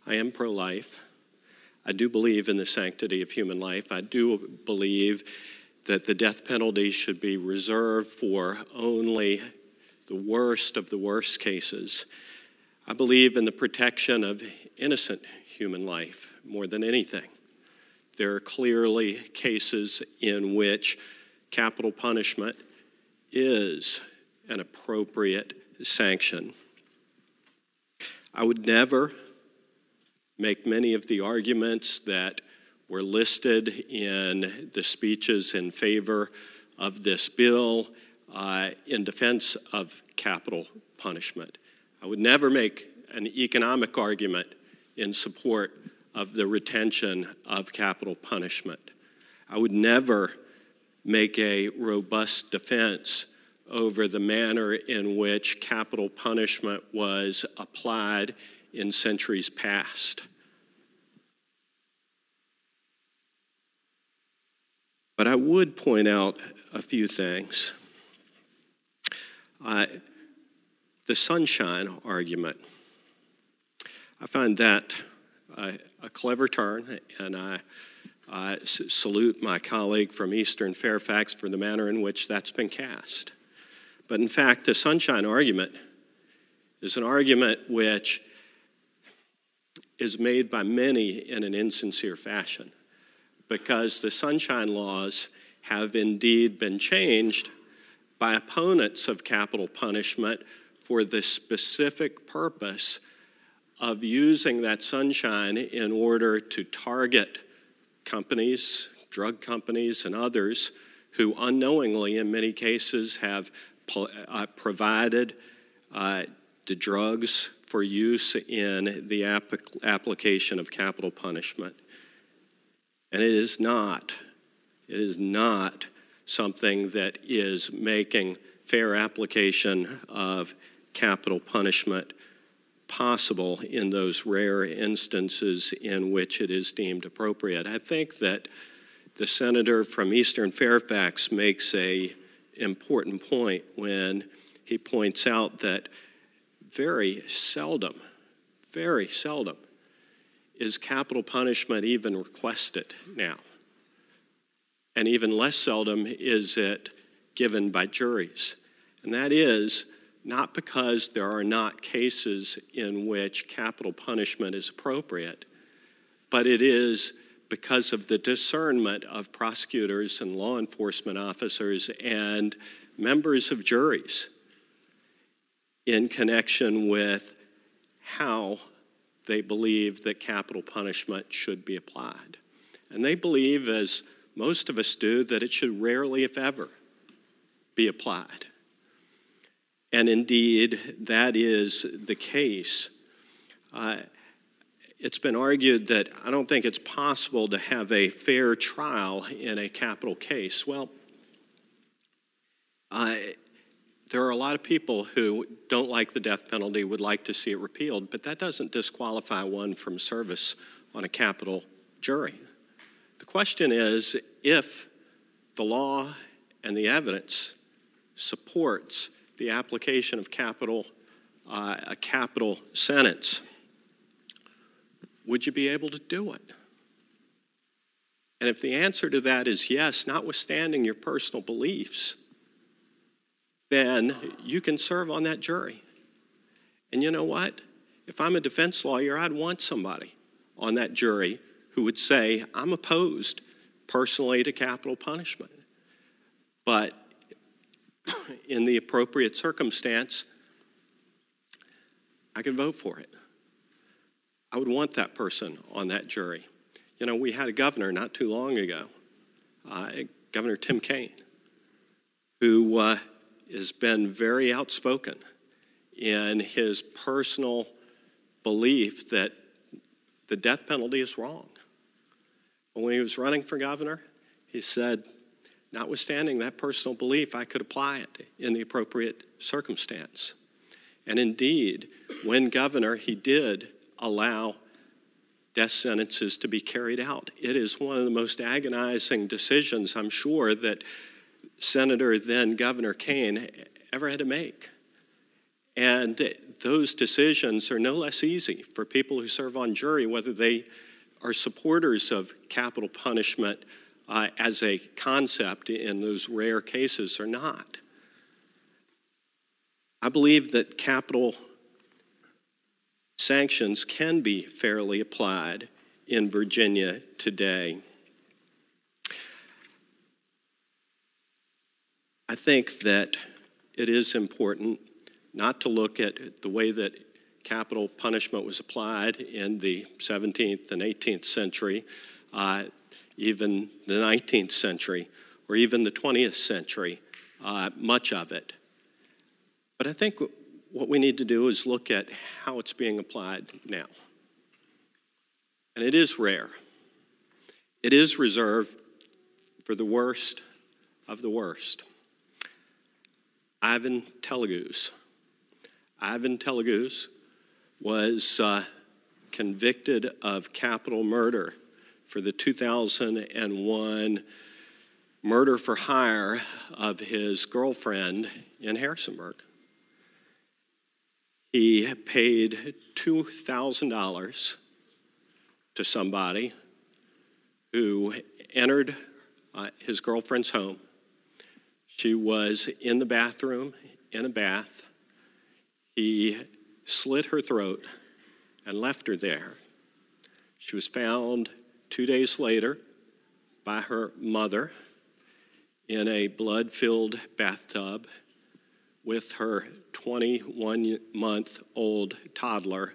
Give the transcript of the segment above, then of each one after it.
I am pro-life. I do believe in the sanctity of human life. I do believe that the death penalty should be reserved for only the worst of the worst cases. I believe in the protection of innocent human life more than anything. There are clearly cases in which capital punishment is an appropriate sanction. I would never make many of the arguments that were listed in the speeches in favor of this bill in defense of capital punishment. I would never make an economic argument in support of the retention of capital punishment. I would never make a robust defense over the manner in which capital punishment was applied in centuries past. But I would point out a few things. The sunshine argument. I find that a clever turn, and I salute my colleague from Eastern Fairfax for the manner in which that's been cast. But in fact, the sunshine argument is an argument which is made by many in an insincere fashion, because the sunshine laws have indeed been changed by opponents of capital punishment for the specific purpose of using that sunshine in order to target companies, drug companies, and others who unknowingly, in many cases, have provided the drugs for use in the application of capital punishment. And it is not something that is making fair application of capital punishment possible in those rare instances in which it is deemed appropriate. I think that the senator from Eastern Fairfax makes an important point when he points out that very seldom is capital punishment even requested now. And even less seldom is it given by juries. And that is not because there are not cases in which capital punishment is appropriate, but it is because of the discernment of prosecutors and law enforcement officers and members of juries in connection with how they believe that capital punishment should be applied. And they believe, as most of us do, that it should rarely, if ever, be applied. And indeed, that is the case. It's been argued that I don't think it's possible to have a fair trial in a capital case. Well, there are a lot of people who don't like the death penalty, would like to see it repealed, but that doesn't disqualify one from service on a capital jury. The question is, if the law and the evidence supports the application of a capital sentence, would you be able to do it? And if the answer to that is yes, notwithstanding your personal beliefs, then you can serve on that jury. And you know what? If I'm a defense lawyer, I'd want somebody on that jury who would say, I'm opposed personally to capital punishment. But in the appropriate circumstance, I could vote for it. I would want that person on that jury. You know, we had a governor not too long ago, Governor Tim Kaine, who has been very outspoken in his personal belief that the death penalty is wrong. But when he was running for governor, he said, notwithstanding that personal belief, I could apply it in the appropriate circumstance. And indeed, when governor, he did allow death sentences to be carried out. It is one of the most agonizing decisions, I'm sure, that Senator then Governor Kaine ever had to make. And those decisions are no less easy for people who serve on jury, whether they are supporters of capital punishment as a concept in those rare cases or not. I believe that capital sanctions can be fairly applied in Virginia today. I think that it is important not to look at the way that capital punishment was applied in the 17th and 18th century, even the 19th century, or even the 20th century, much of it. But I think what we need to do is look at how it's being applied now. And it is rare. It is reserved for the worst of the worst. Ivan Telugus. Ivan Telugus was convicted of capital murder for the 2001 murder for hire of his girlfriend in Harrisonburg. He paid $2,000 to somebody who entered his girlfriend's home. She was in the bathroom, in a bath. He slit her throat and left her there. She was found 2 days later by her mother in a blood-filled bathtub with her 21-month-old toddler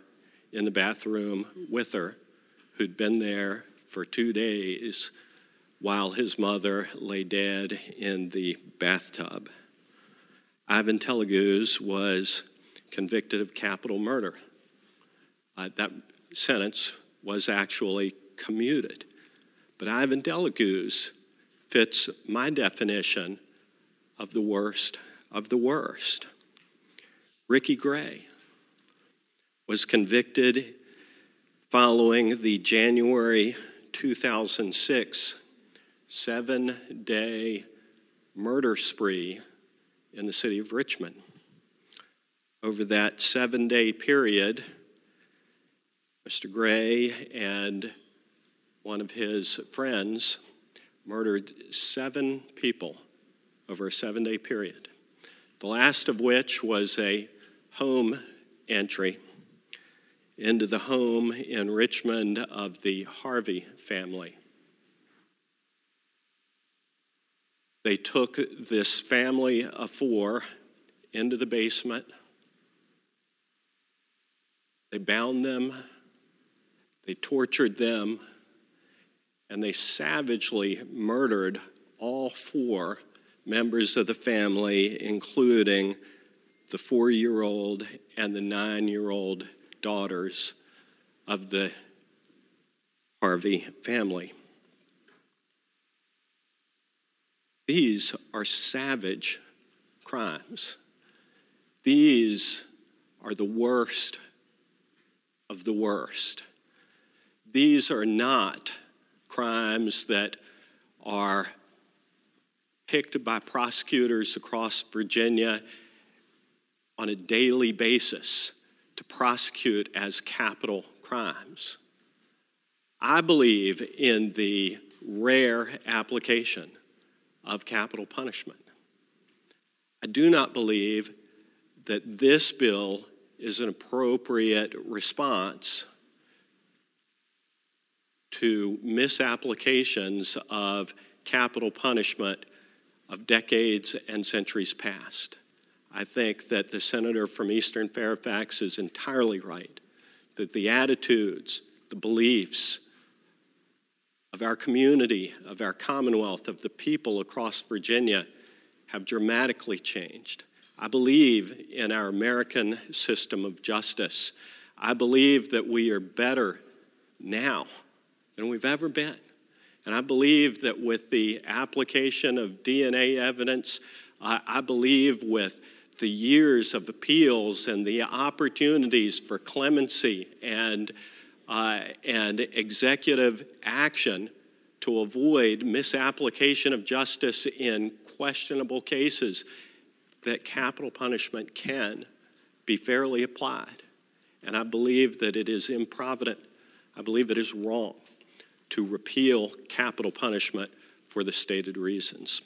in the bathroom with her, who'd been there for 2 days while his mother lay dead in the bathtub. Ivan Telugus was convicted of capital murder. That sentence was actually commuted. But Ivan Telugus fits my definition of the worst of the worst. Ricky Gray was convicted following the January 2006 7-day murder spree in the city of Richmond. Over that 7-day period, Mr. Gray and one of his friends murdered 7 people over a 7-day period, the last of which was a home entry into the home in Richmond of the Harvey family. They took this family of 4 into the basement. They bound them, they tortured them, and they savagely murdered all 4 members of the family, including the 4-year-old and the 9-year-old daughters of the Harvey family. These are savage crimes. These are the worst of the worst. These are not crimes that are picked by prosecutors across Virginia on a daily basis to prosecute as capital crimes. I believe in the rare application of capital punishment. I do not believe that this bill is an appropriate response to misapplications of capital punishment of decades and centuries past. I think that the senator from Eastern Fairfax is entirely right, that the attitudes, the beliefs of our community, of our Commonwealth, of the people across Virginia have dramatically changed. I believe in our American system of justice. I believe that we are better now than we've ever been. And I believe that with the application of DNA evidence, I believe with the years of appeals and the opportunities for clemency and executive action to avoid misapplication of justice in questionable cases, that capital punishment can be fairly applied. And I believe that it is improvident, I believe it is wrong to repeal capital punishment for the stated reasons.